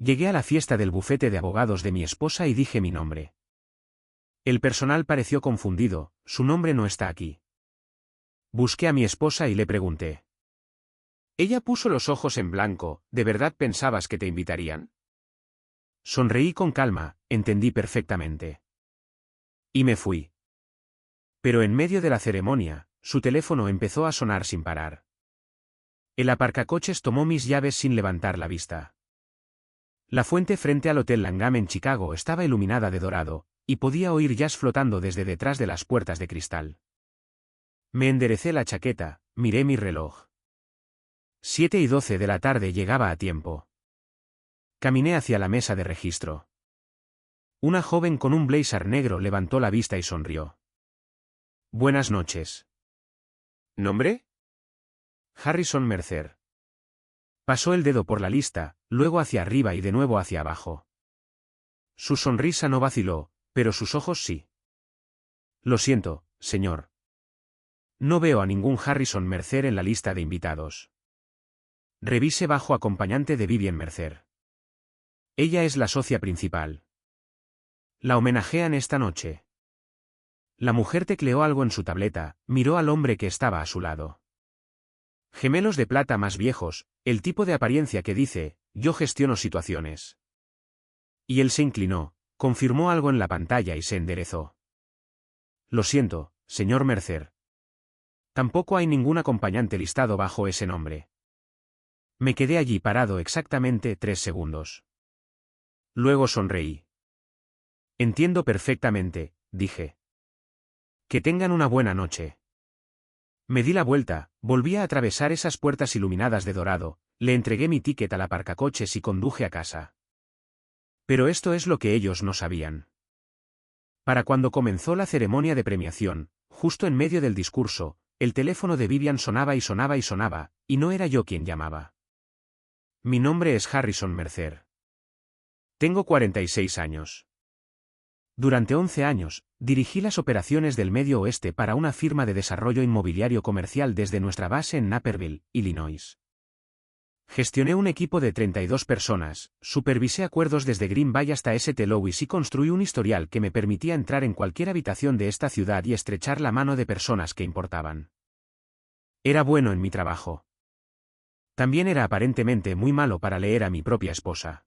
Llegué a la fiesta del bufete de abogados de mi esposa y dije mi nombre. El personal pareció confundido, su nombre no está aquí. Busqué a mi esposa y le pregunté. Ella puso los ojos en blanco, ¿de verdad pensabas que te invitarían? Sonreí con calma, entendí perfectamente. Y me fui. Pero en medio de la ceremonia, su teléfono empezó a sonar sin parar. El aparcacoches tomó mis llaves sin levantar la vista. La fuente frente al Hotel Langham en Chicago estaba iluminada de dorado, y podía oír jazz flotando desde detrás de las puertas de cristal. Me enderecé la chaqueta, miré mi reloj. 7:12 de la tarde llegaba a tiempo. Caminé hacia la mesa de registro. Una joven con un blazer negro levantó la vista y sonrió. Buenas noches. ¿Nombre? Harrison Mercer. Pasó el dedo por la lista, luego hacia arriba y de nuevo hacia abajo. Su sonrisa no vaciló, pero sus ojos sí. Lo siento, señor. No veo a ningún Harrison Mercer en la lista de invitados. Revise bajo acompañante de Vivian Mercer. Ella es la socia principal. La homenajean esta noche. La mujer tecleó algo en su tableta, miró al hombre que estaba a su lado. Gemelos de plata más viejos, el tipo de apariencia que dice, yo gestiono situaciones. Y él se inclinó, confirmó algo en la pantalla y se enderezó. Lo siento, señor Mercer. Tampoco hay ningún acompañante listado bajo ese nombre. Me quedé allí parado exactamente 3 segundos. Luego sonreí. Entiendo perfectamente, dije. Que tengan una buena noche. Me di la vuelta, volví a atravesar esas puertas iluminadas de dorado, le entregué mi ticket al aparcacoches y conduje a casa. Pero esto es lo que ellos no sabían. Para cuando comenzó la ceremonia de premiación, justo en medio del discurso, el teléfono de Vivian sonaba y sonaba y sonaba, y no era yo quien llamaba. Mi nombre es Harrison Mercer. Tengo 46 años. Durante 11 años, dirigí las operaciones del Medio Oeste para una firma de desarrollo inmobiliario comercial desde nuestra base en Naperville, Illinois. Gestioné un equipo de 32 personas, supervisé acuerdos desde Green Bay hasta St. Louis y construí un historial que me permitía entrar en cualquier habitación de esta ciudad y estrechar la mano de personas que importaban. Era bueno en mi trabajo. También era aparentemente muy malo para leer a mi propia esposa.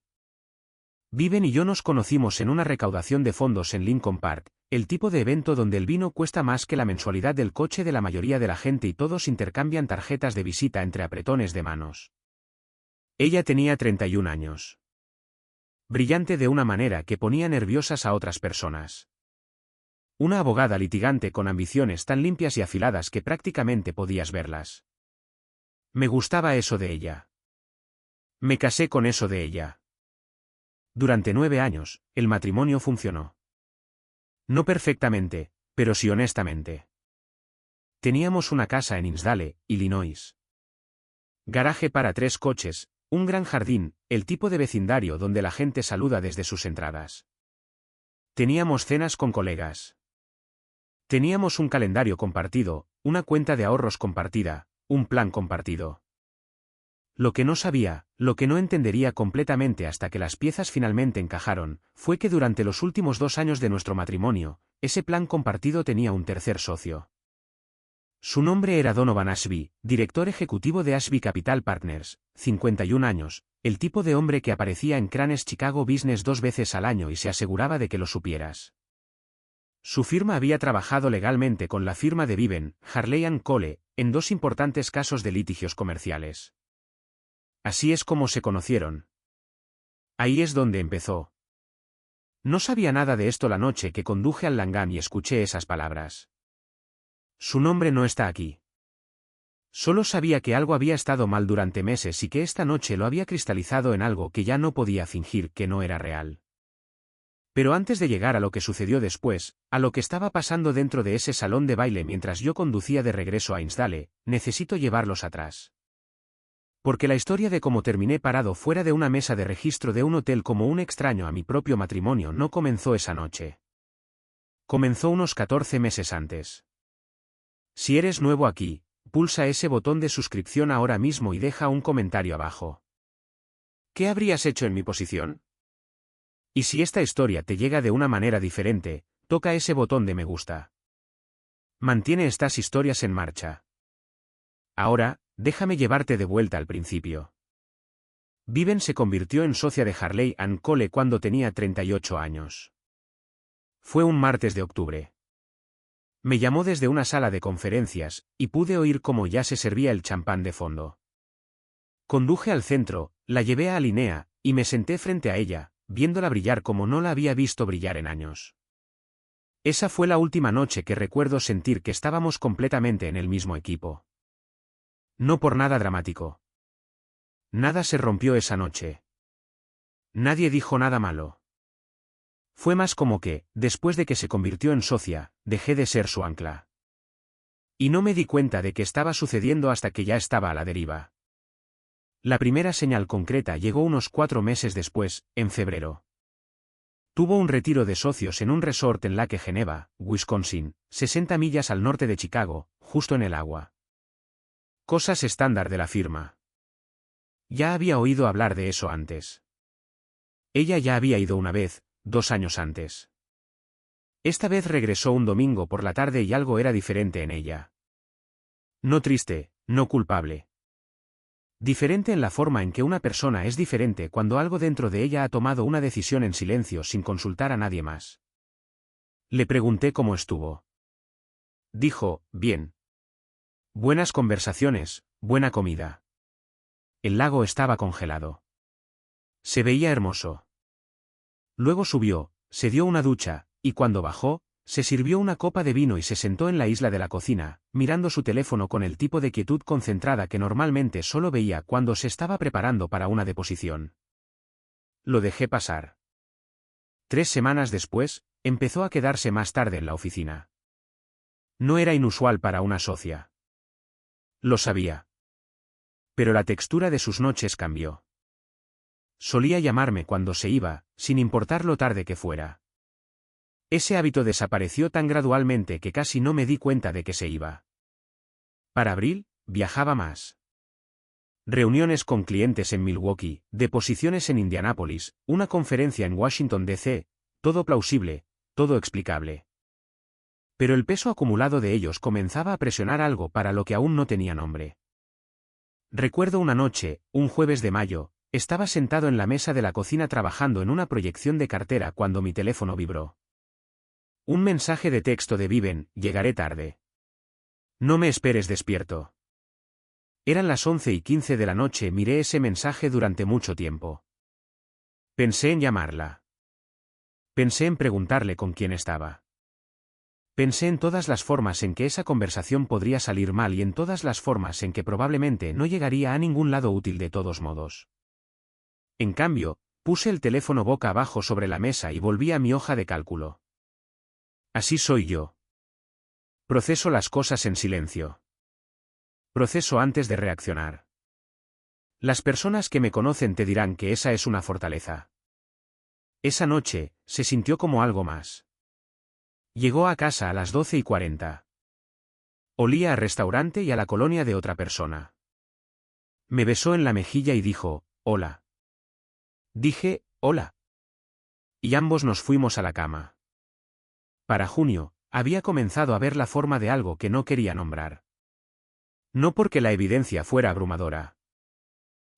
Viven y yo nos conocimos en una recaudación de fondos en Lincoln Park, el tipo de evento donde el vino cuesta más que la mensualidad del coche de la mayoría de la gente y todos intercambian tarjetas de visita entre apretones de manos. Ella tenía 31 años. Brillante de una manera que ponía nerviosas a otras personas. Una abogada litigante con ambiciones tan limpias y afiladas que prácticamente podías verlas. Me gustaba eso de ella. Me casé con eso de ella. Durante 9 años, el matrimonio funcionó. No perfectamente, pero sí honestamente. Teníamos una casa en Hinsdale, Illinois. Garaje para 3 coches, un gran jardín, el tipo de vecindario donde la gente saluda desde sus entradas. Teníamos cenas con colegas. Teníamos un calendario compartido, una cuenta de ahorros compartida, un plan compartido. Lo que no sabía, lo que no entendería completamente hasta que las piezas finalmente encajaron, fue que durante los últimos 2 años de nuestro matrimonio, ese plan compartido tenía un tercer socio. Su nombre era Donovan Ashby, director ejecutivo de Ashby Capital Partners, 51 años, el tipo de hombre que aparecía en Cranes Chicago Business 2 veces al año y se aseguraba de que lo supieras. Su firma había trabajado legalmente con la firma de Viven, Harley & Cole, en 2 importantes casos de litigios comerciales. Así es como se conocieron. Ahí es donde empezó. No sabía nada de esto la noche que conduje al Langham y escuché esas palabras. Su nombre no está aquí. Solo sabía que algo había estado mal durante meses y que esta noche lo había cristalizado en algo que ya no podía fingir que no era real. Pero antes de llegar a lo que sucedió después, a lo que estaba pasando dentro de ese salón de baile mientras yo conducía de regreso a Hinsdale, necesito llevarlos atrás. Porque la historia de cómo terminé parado fuera de una mesa de registro de un hotel como un extraño a mi propio matrimonio no comenzó esa noche. Comenzó unos 14 meses antes. Si eres nuevo aquí, pulsa ese botón de suscripción ahora mismo y deja un comentario abajo. ¿Qué habrías hecho en mi posición? Y si esta historia te llega de una manera diferente, toca ese botón de me gusta. Mantiene estas historias en marcha. Ahora, déjame llevarte de vuelta al principio. Viven se convirtió en socia de Harley & Cole cuando tenía 38 años. Fue un martes de octubre. Me llamó desde una sala de conferencias, y pude oír cómo ya se servía el champán de fondo. Conduje al centro, la llevé a Alinea, y me senté frente a ella, viéndola brillar como no la había visto brillar en años. Esa fue la última noche que recuerdo sentir que estábamos completamente en el mismo equipo. No por nada dramático. Nada se rompió esa noche. Nadie dijo nada malo. Fue más como que, después de que se convirtió en socia, dejé de ser su ancla. Y no me di cuenta de que estaba sucediendo hasta que ya estaba a la deriva. La primera señal concreta llegó unos 4 meses después, en febrero. Tuvo un retiro de socios en un resort en Lake Geneva, Wisconsin, 60 millas al norte de Chicago, justo en el agua. Cosas estándar de la firma. Ya había oído hablar de eso antes. Ella ya había ido una vez, 2 años antes. Esta vez regresó un domingo por la tarde y algo era diferente en ella. No triste, no culpable. Diferente en la forma en que una persona es diferente cuando algo dentro de ella ha tomado una decisión en silencio sin consultar a nadie más. Le pregunté cómo estuvo. Dijo, bien. Buenas conversaciones, buena comida. El lago estaba congelado. Se veía hermoso. Luego subió, se dio una ducha, y cuando bajó, se sirvió una copa de vino y se sentó en la isla de la cocina, mirando su teléfono con el tipo de quietud concentrada que normalmente solo veía cuando se estaba preparando para una deposición. Lo dejé pasar. 3 semanas después, empezó a quedarse más tarde en la oficina. No era inusual para una socia. Lo sabía. Pero la textura de sus noches cambió. Solía llamarme cuando se iba, sin importar lo tarde que fuera. Ese hábito desapareció tan gradualmente que casi no me di cuenta de que se iba. Para abril, viajaba más. Reuniones con clientes en Milwaukee, deposiciones en Indianápolis, una conferencia en Washington D.C., todo plausible, todo explicable. Pero el peso acumulado de ellos comenzaba a presionar algo para lo que aún no tenía nombre. Recuerdo una noche, un jueves de mayo, estaba sentado en la mesa de la cocina trabajando en una proyección de cartera cuando mi teléfono vibró. Un mensaje de texto de Viven, llegaré tarde. No me esperes despierto. Eran las 11:15 de la noche. Miré ese mensaje durante mucho tiempo. Pensé en llamarla. Pensé en preguntarle con quién estaba. Pensé en todas las formas en que esa conversación podría salir mal y en todas las formas en que probablemente no llegaría a ningún lado útil de todos modos. En cambio, puse el teléfono boca abajo sobre la mesa y volví a mi hoja de cálculo. Así soy yo. Proceso las cosas en silencio. Proceso antes de reaccionar. Las personas que me conocen te dirán que esa es una fortaleza. Esa noche, se sintió como algo más. Llegó a casa a las 12:40. Olía a restaurante y a la colonia de otra persona. Me besó en la mejilla y dijo, hola. Dije, hola. Y ambos nos fuimos a la cama. Para junio, había comenzado a ver la forma de algo que no quería nombrar. No porque la evidencia fuera abrumadora.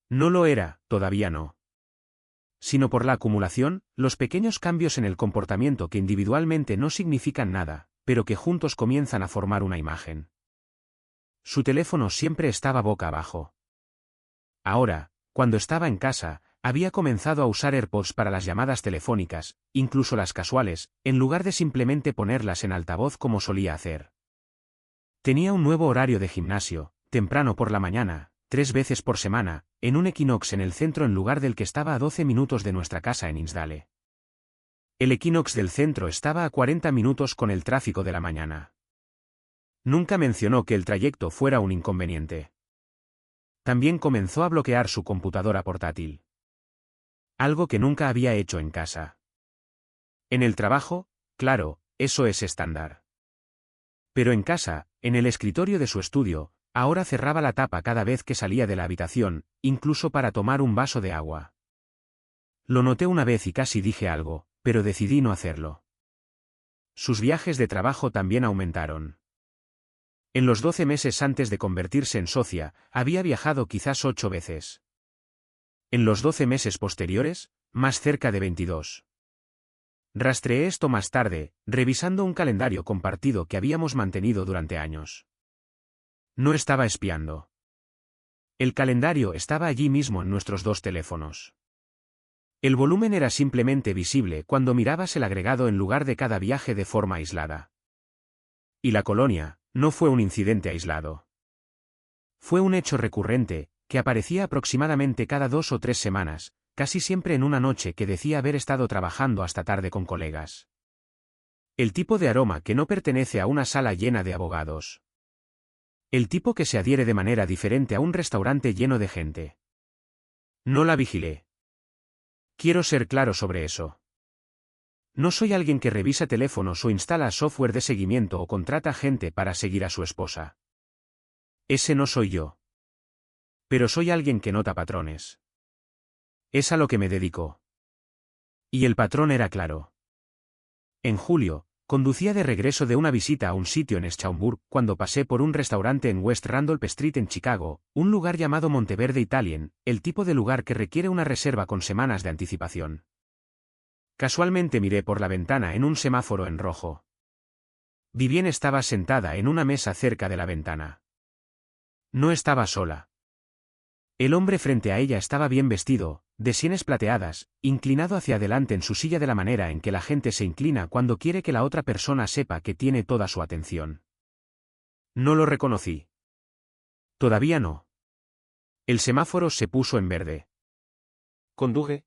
No lo era, todavía no. Sino por la acumulación, los pequeños cambios en el comportamiento que individualmente no significan nada, pero que juntos comienzan a formar una imagen. Su teléfono siempre estaba boca abajo. Ahora, cuando estaba en casa, había comenzado a usar AirPods para las llamadas telefónicas, incluso las casuales, en lugar de simplemente ponerlas en altavoz como solía hacer. Tenía un nuevo horario de gimnasio, temprano por la mañana, 3 veces por semana, en un Equinox en el centro en lugar del que estaba a 12 minutos de nuestra casa en Hinsdale. El Equinox del centro estaba a 40 minutos con el tráfico de la mañana. Nunca mencionó que el trayecto fuera un inconveniente. También comenzó a bloquear su computadora portátil. Algo que nunca había hecho en casa. En el trabajo, claro, eso es estándar. Pero en casa, en el escritorio de su estudio, ahora cerraba la tapa cada vez que salía de la habitación, incluso para tomar un vaso de agua. Lo noté una vez y casi dije algo, pero decidí no hacerlo. Sus viajes de trabajo también aumentaron. En los 12 meses antes de convertirse en socia, había viajado quizás 8 veces. En los 12 meses posteriores, más cerca de 22. Rastreé esto más tarde, revisando un calendario compartido que habíamos mantenido durante años. No estaba espiando. El calendario estaba allí mismo en nuestros dos teléfonos. El volumen era simplemente visible cuando mirabas el agregado en lugar de cada viaje de forma aislada. Y la colonia no fue un incidente aislado. Fue un hecho recurrente, que aparecía aproximadamente cada 2 o 3 semanas, casi siempre en una noche que decía haber estado trabajando hasta tarde con colegas. El tipo de aroma que no pertenece a una sala llena de abogados. El tipo que se adhiere de manera diferente a un restaurante lleno de gente. No la vigilé. Quiero ser claro sobre eso. No soy alguien que revisa teléfonos o instala software de seguimiento o contrata gente para seguir a su esposa. Ese no soy yo. Pero soy alguien que nota patrones. Es a lo que me dedico. Y el patrón era claro. En julio, conducía de regreso de una visita a un sitio en Schaumburg cuando pasé por un restaurante en West Randolph Street en Chicago, un lugar llamado Monteverde Italien, el tipo de lugar que requiere una reserva con semanas de anticipación. Casualmente miré por la ventana en un semáforo en rojo. Vivienne estaba sentada en una mesa cerca de la ventana. No estaba sola. El hombre frente a ella estaba bien vestido, de sienes plateadas, inclinado hacia adelante en su silla de la manera en que la gente se inclina cuando quiere que la otra persona sepa que tiene toda su atención. No lo reconocí. Todavía no. El semáforo se puso en verde. Conduje.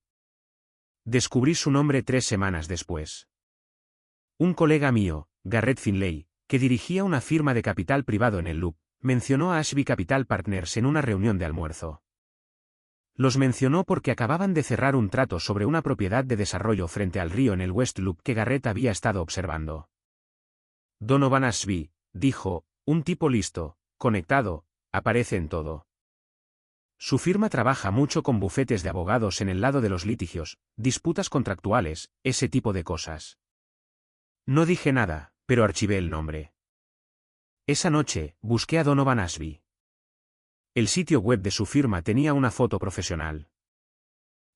Descubrí su nombre 3 semanas después. Un colega mío, Garrett Finlay, que dirigía una firma de capital privado en el Loop, mencionó a Ashby Capital Partners en una reunión de almuerzo. Los mencionó porque acababan de cerrar un trato sobre una propiedad de desarrollo frente al río en el West Loop que Garrett había estado observando. Donovan Ashby, dijo, un tipo listo, conectado, aparece en todo. Su firma trabaja mucho con bufetes de abogados en el lado de los litigios, disputas contractuales, ese tipo de cosas. No dije nada, pero archivé el nombre. Esa noche, busqué a Donovan Ashby. El sitio web de su firma tenía una foto profesional.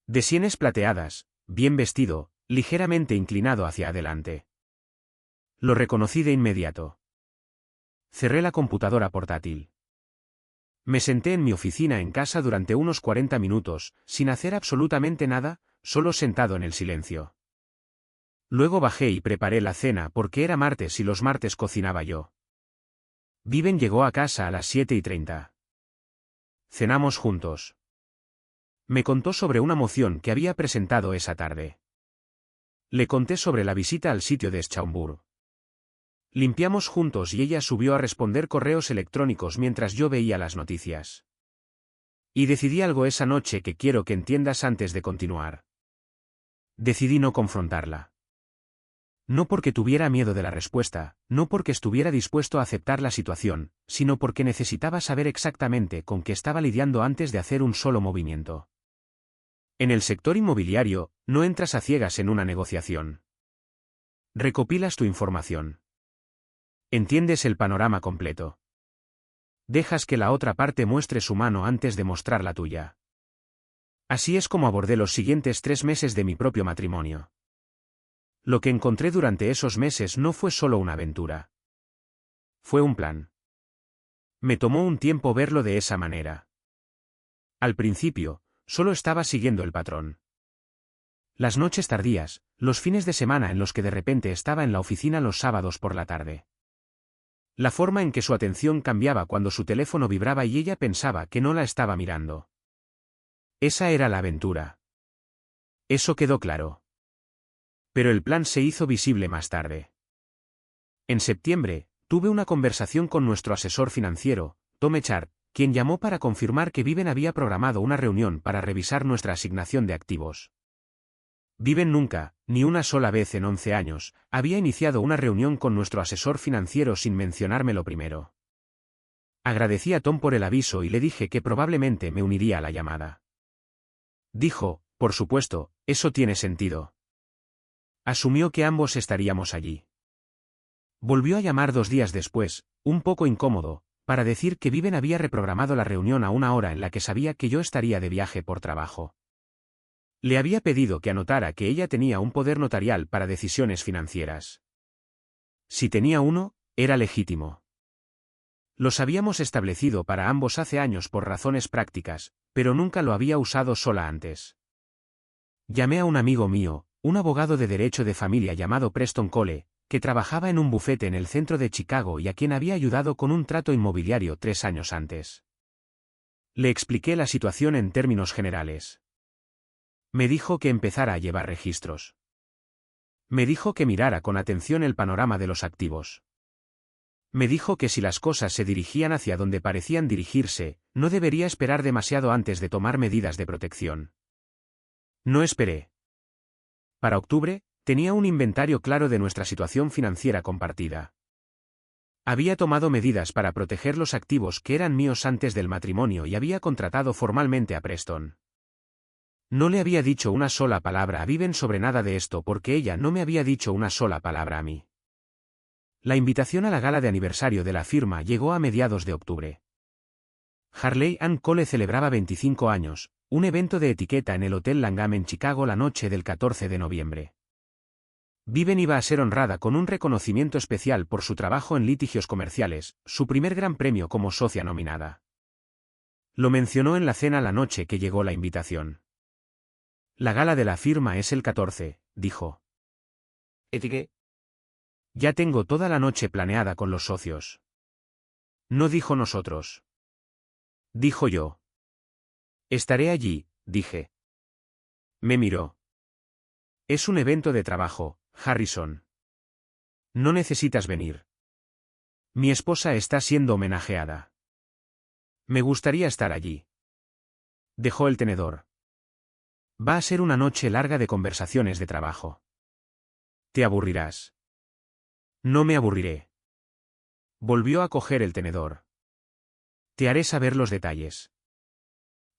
De sienes plateadas, bien vestido, ligeramente inclinado hacia adelante. Lo reconocí de inmediato. Cerré la computadora portátil. Me senté en mi oficina en casa durante unos 40 minutos, sin hacer absolutamente nada, solo sentado en el silencio. Luego bajé y preparé la cena porque era martes y los martes cocinaba yo. Viven llegó a casa a las 7:30. Cenamos juntos. Me contó sobre una moción que había presentado esa tarde. Le conté sobre la visita al sitio de Schaumburg. Limpiamos juntos y ella subió a responder correos electrónicos mientras yo veía las noticias. Y decidí algo esa noche que quiero que entiendas antes de continuar. Decidí no confrontarla. No porque tuviera miedo de la respuesta, no porque estuviera dispuesto a aceptar la situación, sino porque necesitaba saber exactamente con qué estaba lidiando antes de hacer un solo movimiento. En el sector inmobiliario, no entras a ciegas en una negociación. Recopilas tu información. Entiendes el panorama completo. Dejas que la otra parte muestre su mano antes de mostrar la tuya. Así es como abordé los siguientes 3 meses de mi propio matrimonio. Lo que encontré durante esos meses no fue solo una aventura. Fue un plan. Me tomó un tiempo verlo de esa manera. Al principio, solo estaba siguiendo el patrón. Las noches tardías, los fines de semana en los que de repente estaba en la oficina los sábados por la tarde. La forma en que su atención cambiaba cuando su teléfono vibraba y ella pensaba que no la estaba mirando. Esa era la aventura. Eso quedó claro. Pero el plan se hizo visible más tarde. En septiembre, tuve una conversación con nuestro asesor financiero, Tom Echard, quien llamó para confirmar que Viven había programado una reunión para revisar nuestra asignación de activos. Viven nunca, ni una sola vez en 11 años, había iniciado una reunión con nuestro asesor financiero sin mencionármelo primero. Agradecí a Tom por el aviso y le dije que probablemente me uniría a la llamada. Dijo, Por supuesto, eso tiene sentido. Asumió que ambos estaríamos allí. Volvió a llamar 2 días después, un poco incómodo, para decir que Viven había reprogramado la reunión a una hora en la que sabía que yo estaría de viaje por trabajo. Le había pedido que anotara que ella tenía un poder notarial para decisiones financieras. Si tenía uno, era legítimo. Los habíamos establecido para ambos hace años por razones prácticas, pero nunca lo había usado sola antes. Llamé a un amigo mío, un abogado de derecho de familia llamado Preston Cole, que trabajaba en un bufete en el centro de Chicago y a quien había ayudado con un trato inmobiliario 3 años antes. Le expliqué la situación en términos generales. Me dijo que empezara a llevar registros. Me dijo que mirara con atención el panorama de los activos. Me dijo que si las cosas se dirigían hacia donde parecían dirigirse, no debería esperar demasiado antes de tomar medidas de protección. No esperé. Para octubre, tenía un inventario claro de nuestra situación financiera compartida. Había tomado medidas para proteger los activos que eran míos antes del matrimonio y había contratado formalmente a Preston. No le había dicho una sola palabra a Viven sobre nada de esto porque ella no me había dicho una sola palabra a mí. La invitación a la gala de aniversario de la firma llegó a mediados de octubre. Harley & Cole celebraba 25 años, un evento de etiqueta en el Hotel Langham en Chicago la noche del 14 de noviembre. Viven iba a ser honrada con un reconocimiento especial por su trabajo en litigios comerciales, su primer gran premio como socia nominada. Lo mencionó en la cena la noche que llegó la invitación. La gala de la firma es el 14, dijo. ¿Etiqué? Ya tengo toda la noche planeada con los socios. No dijo nosotros. Dijo yo. Estaré allí, dije. Me miró. Es un evento de trabajo, Harrison. No necesitas venir. Mi esposa está siendo homenajeada. Me gustaría estar allí. Dejó el tenedor. Va a ser una noche larga de conversaciones de trabajo. Te aburrirás. No me aburriré. Volvió a coger el tenedor. Te haré saber los detalles.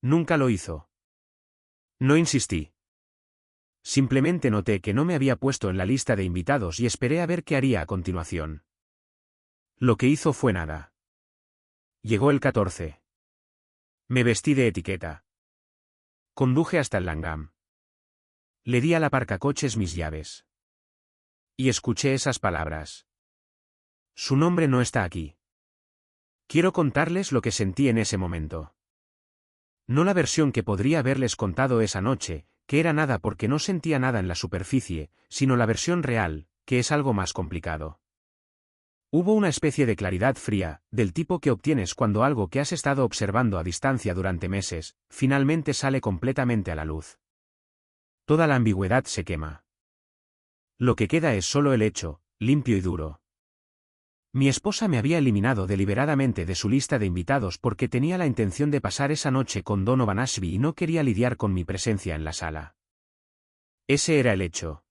Nunca lo hizo. No insistí. Simplemente noté que no me había puesto en la lista de invitados y esperé a ver qué haría a continuación. Lo que hizo fue nada. Llegó el 14. Me vestí de etiqueta. Conduje hasta el Langham. Le di al aparcacoches mis llaves. Y escuché esas palabras. Su nombre no está aquí. Quiero contarles lo que sentí en ese momento. No la versión que podría haberles contado esa noche, que era nada porque no sentía nada en la superficie, sino la versión real, que es algo más complicado. Hubo una especie de claridad fría, del tipo que obtienes cuando algo que has estado observando a distancia durante meses, finalmente sale completamente a la luz. Toda la ambigüedad se quema. Lo que queda es solo el hecho, limpio y duro. Mi esposa me había eliminado deliberadamente de su lista de invitados porque tenía la intención de pasar esa noche con Donovan Ashby y no quería lidiar con mi presencia en la sala. Ese era el hecho.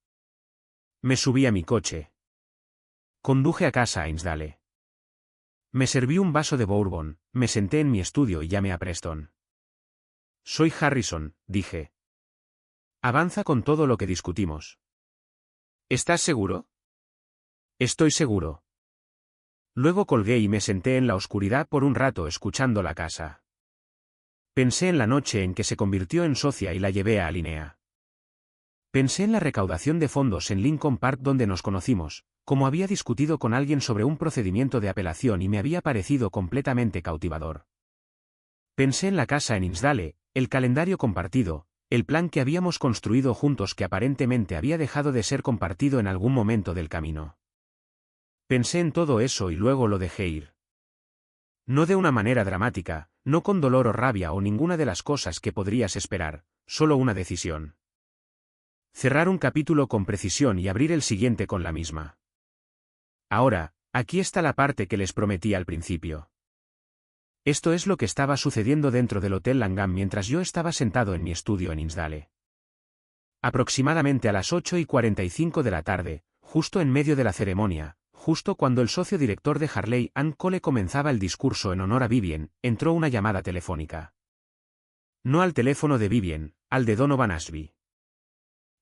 Me subí a mi coche. Conduje a casa a Hinsdale. Me serví un vaso de bourbon, me senté en mi estudio y llamé a Preston. Soy Harrison, dije. Avanza con todo lo que discutimos. ¿Estás seguro? Estoy seguro. Luego colgué y me senté en la oscuridad por un rato escuchando la casa. Pensé en la noche en que se convirtió en socia y la llevé a Alinea. Pensé en la recaudación de fondos en Lincoln Park donde nos conocimos, como había discutido con alguien sobre un procedimiento de apelación y me había parecido completamente cautivador. Pensé en la casa en Hinsdale, el calendario compartido, el plan que habíamos construido juntos que aparentemente había dejado de ser compartido en algún momento del camino. Pensé en todo eso y luego lo dejé ir. No de una manera dramática, no con dolor o rabia o ninguna de las cosas que podrías esperar, solo una decisión. Cerrar un capítulo con precisión y abrir el siguiente con la misma. Ahora, aquí está la parte que les prometí al principio. Esto es lo que estaba sucediendo dentro del Hotel Langham mientras yo estaba sentado en mi estudio en Hinsdale. Aproximadamente a las 8:45 de la tarde, justo en medio de la ceremonia, justo cuando el socio director de Harley & Cole comenzaba el discurso en honor a Vivien, entró una llamada telefónica. No al teléfono de Vivien, al de Donovan Ashby.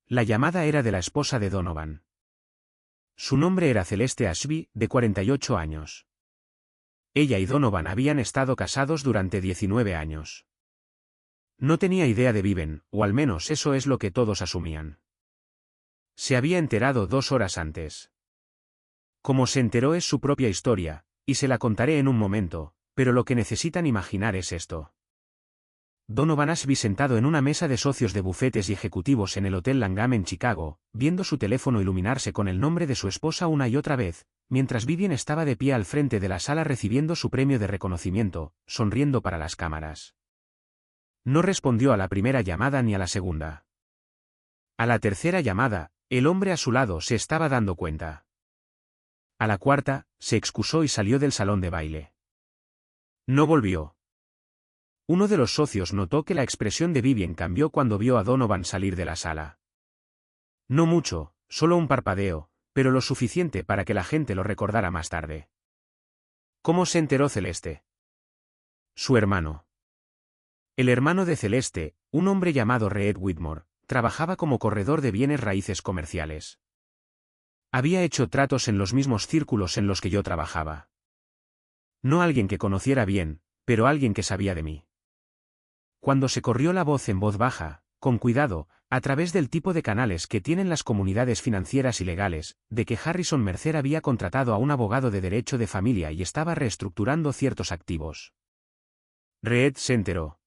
La llamada era de la esposa de Donovan. Su nombre era Celeste Ashby, de 48 años. Ella y Donovan habían estado casados durante 19 años. No tenía idea de Viven, o al menos eso es lo que todos asumían. Se había enterado 2 horas antes. Como se enteró es su propia historia, y se la contaré en un momento, pero lo que necesitan imaginar es esto. Donovan Ashby sentado en una mesa de socios de bufetes y ejecutivos en el Hotel Langham en Chicago, viendo su teléfono iluminarse con el nombre de su esposa una y otra vez, mientras Vivian estaba de pie al frente de la sala recibiendo su premio de reconocimiento, sonriendo para las cámaras. No respondió a la primera llamada ni a la segunda. A la tercera llamada, el hombre a su lado se estaba dando cuenta. A la cuarta, se excusó y salió del salón de baile. No volvió. Uno de los socios notó que la expresión de Vivian cambió cuando vio a Donovan salir de la sala. No mucho, solo un parpadeo, pero lo suficiente para que la gente lo recordara más tarde. ¿Cómo se enteró Celeste? Su hermano. El hermano de Celeste, un hombre llamado Reed Whitmore, trabajaba como corredor de bienes raíces comerciales. Había hecho tratos en los mismos círculos en los que yo trabajaba. No alguien que conociera bien, pero alguien que sabía de mí. Cuando se corrió la voz en voz baja, con cuidado, a través del tipo de canales que tienen las comunidades financieras y legales, de que Harrison Mercer había contratado a un abogado de derecho de familia y estaba reestructurando ciertos activos. Reed se enteró.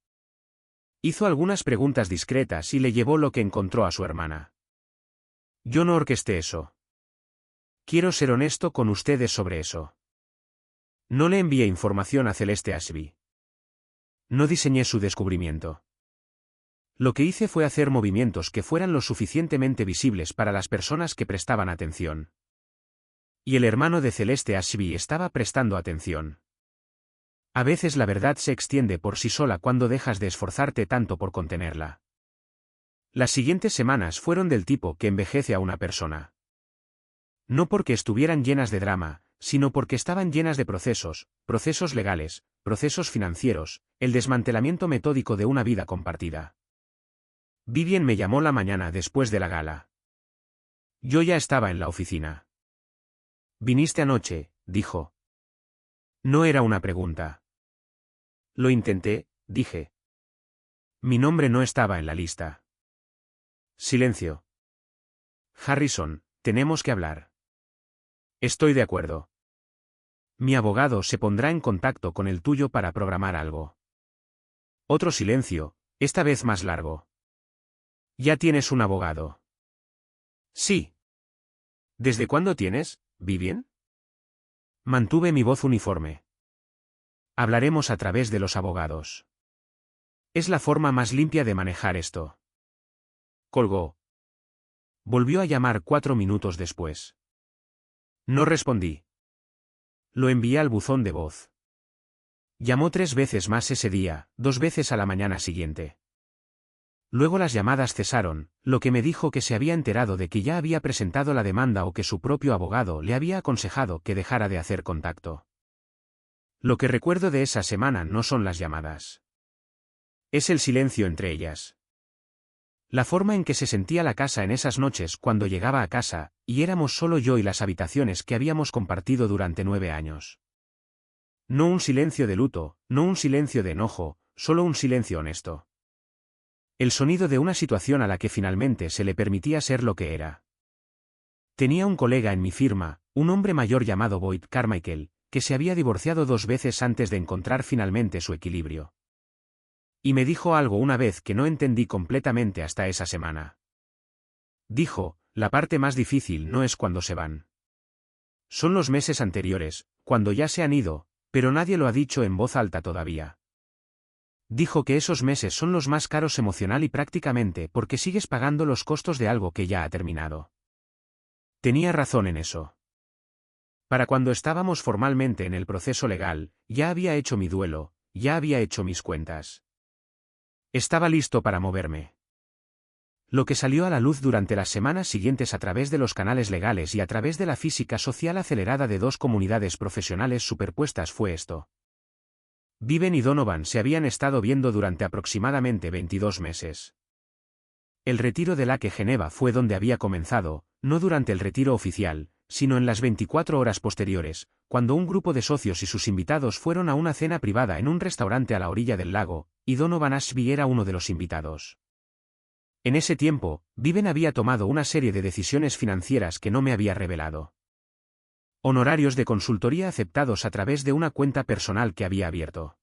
Hizo algunas preguntas discretas y le llevó lo que encontró a su hermana. Yo no orquesté eso. Quiero ser honesto con ustedes sobre eso. No le envié información a Celeste Ashby. No diseñé su descubrimiento. Lo que hice fue hacer movimientos que fueran lo suficientemente visibles para las personas que prestaban atención. Y el hermano de Celeste Ashby estaba prestando atención. A veces la verdad se extiende por sí sola cuando dejas de esforzarte tanto por contenerla. Las siguientes semanas fueron del tipo que envejece a una persona. No porque estuvieran llenas de drama, sino porque estaban llenas de procesos legales, procesos financieros, el desmantelamiento metódico de una vida compartida. Vivian me llamó la mañana después de la gala. Yo ya estaba en la oficina. «¿Viniste anoche?», dijo. No era una pregunta. Lo intenté, dije. Mi nombre no estaba en la lista. Silencio. Harrison, tenemos que hablar. Estoy de acuerdo. Mi abogado se pondrá en contacto con el tuyo para programar algo. Otro silencio, esta vez más largo. ¿Ya tienes un abogado? Sí. ¿Desde cuándo tienes, Vivian? Mantuve mi voz uniforme. Hablaremos a través de los abogados. Es la forma más limpia de manejar esto. Colgó. Volvió a llamar 4 minutos después. No respondí. Lo envié al buzón de voz. Llamó 3 veces más ese día, 2 veces a la mañana siguiente. Luego las llamadas cesaron, lo que me dijo que se había enterado de que ya había presentado la demanda o que su propio abogado le había aconsejado que dejara de hacer contacto. Lo que recuerdo de esa semana no son las llamadas. Es el silencio entre ellas. La forma en que se sentía la casa en esas noches cuando llegaba a casa, y éramos solo yo y las habitaciones que habíamos compartido durante 9 años. No un silencio de luto, no un silencio de enojo, solo un silencio honesto. El sonido de una situación a la que finalmente se le permitía ser lo que era. Tenía un colega en mi firma, un hombre mayor llamado Boyd Carmichael, que se había divorciado 2 veces antes de encontrar finalmente su equilibrio. Y me dijo algo una vez que no entendí completamente hasta esa semana. Dijo, la parte más difícil no es cuando se van. Son los meses anteriores, cuando ya se han ido, pero nadie lo ha dicho en voz alta todavía. Dijo que esos meses son los más caros emocional y prácticamente porque sigues pagando los costos de algo que ya ha terminado. Tenía razón en eso. Para cuando estábamos formalmente en el proceso legal, ya había hecho mi duelo, ya había hecho mis cuentas. Estaba listo para moverme. Lo que salió a la luz durante las semanas siguientes a través de los canales legales y a través de la física social acelerada de 2 comunidades profesionales superpuestas fue esto. Vivian y Donovan se habían estado viendo durante aproximadamente 22 meses. El retiro de Lake Geneva fue donde había comenzado, no durante el retiro oficial, sino en las 24 horas posteriores, cuando un grupo de socios y sus invitados fueron a una cena privada en un restaurante a la orilla del lago, y Donovan Ashby era uno de los invitados. En ese tiempo, Viven había tomado una serie de decisiones financieras que no me había revelado. Honorarios de consultoría aceptados a través de una cuenta personal que había abierto.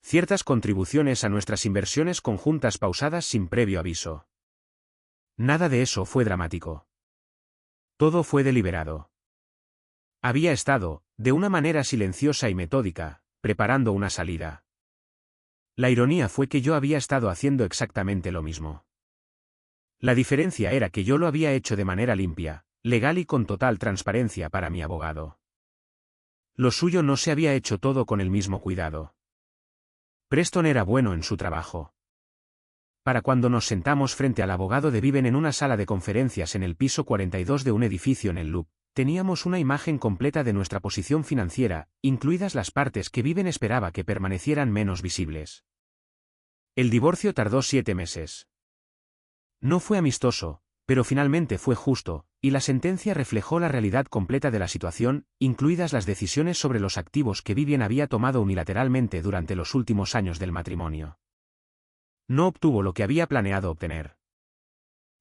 Ciertas contribuciones a nuestras inversiones conjuntas pausadas sin previo aviso. Nada de eso fue dramático. Todo fue deliberado. Había estado, de una manera silenciosa y metódica, preparando una salida. La ironía fue que yo había estado haciendo exactamente lo mismo. La diferencia era que yo lo había hecho de manera limpia, legal y con total transparencia para mi abogado. Lo suyo no se había hecho todo con el mismo cuidado. Preston era bueno en su trabajo. Para cuando nos sentamos frente al abogado de Viven en una sala de conferencias en el piso 42 de un edificio en el Loop, teníamos una imagen completa de nuestra posición financiera, incluidas las partes que Viven esperaba que permanecieran menos visibles. El divorcio tardó 7 meses. No fue amistoso, pero finalmente fue justo, y la sentencia reflejó la realidad completa de la situación, incluidas las decisiones sobre los activos que Vivian había tomado unilateralmente durante los últimos años del matrimonio. No obtuvo lo que había planeado obtener.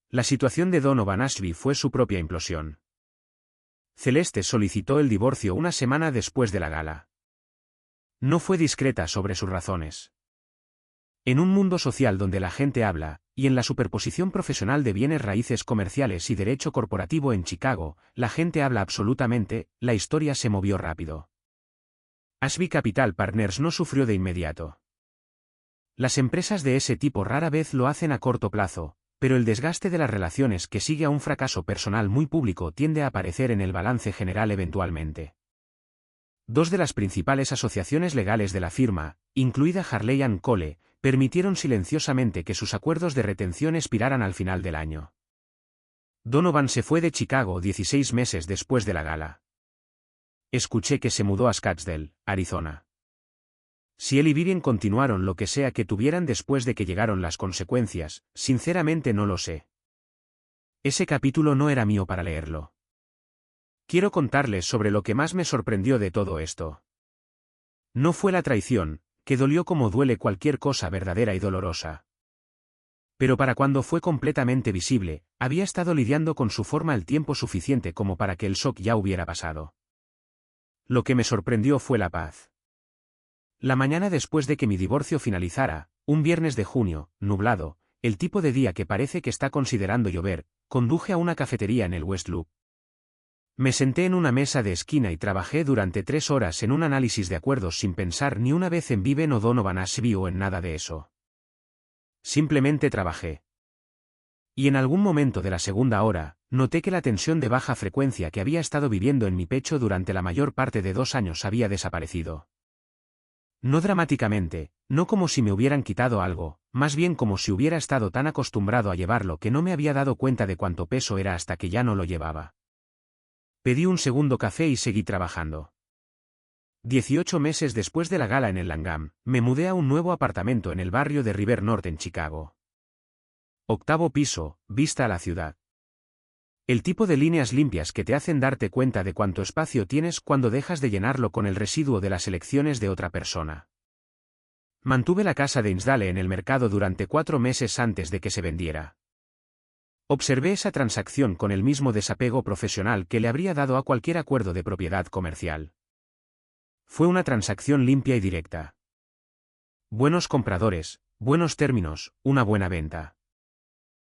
La situación de Donovan Ashby fue su propia implosión. Celeste solicitó el divorcio una semana después de la gala. No fue discreta sobre sus razones. En un mundo social donde la gente habla, y en la superposición profesional de bienes raíces comerciales y derecho corporativo en Chicago, la gente habla absolutamente, la historia se movió rápido. Ashby Capital Partners no sufrió de inmediato. Las empresas de ese tipo rara vez lo hacen a corto plazo, pero el desgaste de las relaciones que sigue a un fracaso personal muy público tiende a aparecer en el balance general eventualmente. Dos de las principales asociaciones legales de la firma, incluida Harley & Cole, permitieron silenciosamente que sus acuerdos de retención expiraran al final del año. Donovan se fue de Chicago 16 meses después de la gala. Escuché que se mudó a Scottsdale, Arizona. Si él y Vivian continuaron lo que sea que tuvieran después de que llegaron las consecuencias, sinceramente no lo sé. Ese capítulo no era mío para leerlo. Quiero contarles sobre lo que más me sorprendió de todo esto. No fue la traición, que dolió como duele cualquier cosa verdadera y dolorosa. Pero para cuando fue completamente visible, había estado lidiando con su forma el tiempo suficiente como para que el shock ya hubiera pasado. Lo que me sorprendió fue la paz. La mañana después de que mi divorcio finalizara, un viernes de junio, nublado, el tipo de día que parece que está considerando llover, conduje a una cafetería en el West Loop. Me senté en una mesa de esquina y trabajé durante 3 horas en un análisis de acuerdos sin pensar ni una vez en Viven o Donovan Ashby o en nada de eso. Simplemente trabajé. Y en algún momento de la segunda hora, noté que la tensión de baja frecuencia que había estado viviendo en mi pecho durante la mayor parte de 2 años había desaparecido. No dramáticamente, no como si me hubieran quitado algo, más bien como si hubiera estado tan acostumbrado a llevarlo que no me había dado cuenta de cuánto peso era hasta que ya no lo llevaba. Pedí un segundo café y seguí trabajando. 18 meses después de la gala en el Langham, me mudé a un nuevo apartamento en el barrio de River North en Chicago. 8º piso, vista a la ciudad. El tipo de líneas limpias que te hacen darte cuenta de cuánto espacio tienes cuando dejas de llenarlo con el residuo de las elecciones de otra persona. Mantuve la casa de Hinsdale en el mercado durante 4 meses antes de que se vendiera. Observé esa transacción con el mismo desapego profesional que le habría dado a cualquier acuerdo de propiedad comercial. Fue una transacción limpia y directa. Buenos compradores, buenos términos, una buena venta.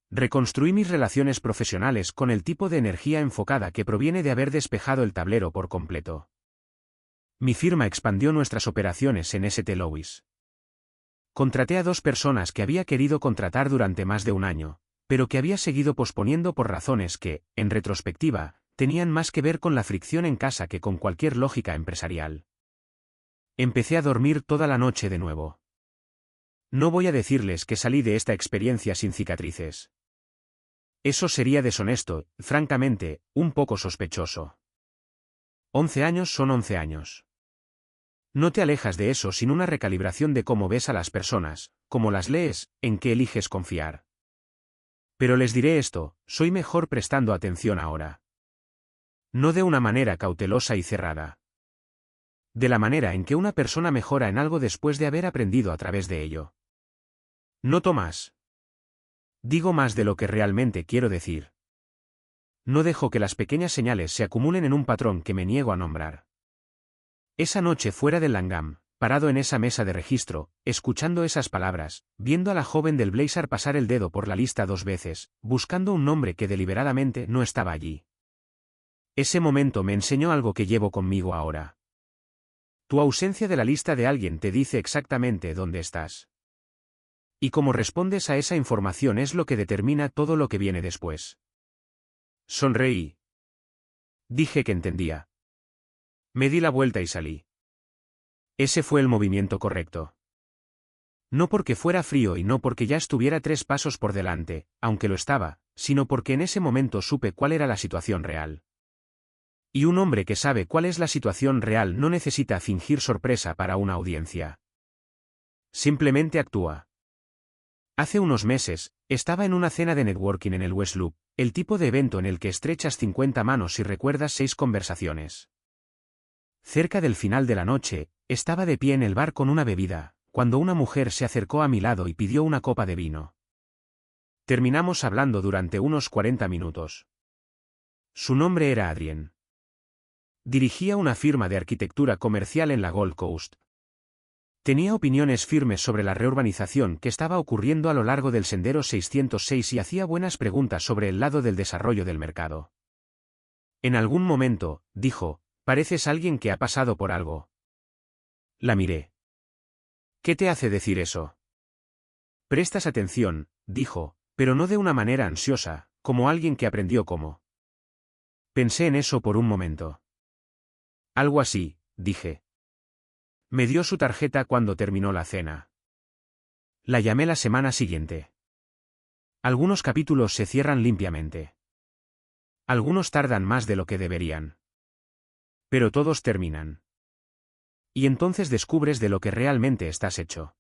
Reconstruí mis relaciones profesionales con el tipo de energía enfocada que proviene de haber despejado el tablero por completo. Mi firma expandió nuestras operaciones en St. Louis. Contraté a 2 personas que había querido contratar durante más de un año, pero que había seguido posponiendo por razones que, en retrospectiva, tenían más que ver con la fricción en casa que con cualquier lógica empresarial. Empecé a dormir toda la noche de nuevo. No voy a decirles que salí de esta experiencia sin cicatrices. Eso sería deshonesto, francamente, un poco sospechoso. 11 años son 11 años. No te alejas de eso sin una recalibración de cómo ves a las personas, cómo las lees, en qué eliges confiar. Pero les diré esto, soy mejor prestando atención ahora. No de una manera cautelosa y cerrada. De la manera en que una persona mejora en algo después de haber aprendido a través de ello. Noto más. Digo más de lo que realmente quiero decir. No dejo que las pequeñas señales se acumulen en un patrón que me niego a nombrar. Esa noche fuera del Langham, parado en esa mesa de registro, escuchando esas palabras, viendo a la joven del blazer pasar el dedo por la lista 2 veces, buscando un nombre que deliberadamente no estaba allí. Ese momento me enseñó algo que llevo conmigo ahora. Tu ausencia de la lista de alguien te dice exactamente dónde estás. Y cómo respondes a esa información es lo que determina todo lo que viene después. Sonreí. Dije que entendía. Me di la vuelta y salí. Ese fue el movimiento correcto. No porque fuera frío y no porque ya estuviera 3 pasos por delante, aunque lo estaba, sino porque en ese momento supe cuál era la situación real. Y un hombre que sabe cuál es la situación real no necesita fingir sorpresa para una audiencia. Simplemente actúa. Hace unos meses, estaba en una cena de networking en el West Loop, el tipo de evento en el que estrechas 50 manos y recuerdas 6 conversaciones. Cerca del final de la noche, estaba de pie en el bar con una bebida, cuando una mujer se acercó a mi lado y pidió una copa de vino. Terminamos hablando durante unos 40 minutos. Su nombre era Adrien. Dirigía una firma de arquitectura comercial en la Gold Coast. Tenía opiniones firmes sobre la reurbanización que estaba ocurriendo a lo largo del Sendero 606 y hacía buenas preguntas sobre el lado del desarrollo del mercado. En algún momento, dijo, pareces alguien que ha pasado por algo. La miré. ¿Qué te hace decir eso? Prestas atención, dijo, pero no de una manera ansiosa, como alguien que aprendió cómo. Pensé en eso por un momento. Algo así, dije. Me dio su tarjeta cuando terminó la cena. La llamé la semana siguiente. Algunos capítulos se cierran limpiamente. Algunos tardan más de lo que deberían. Pero todos terminan. Y entonces descubres de lo que realmente estás hecho.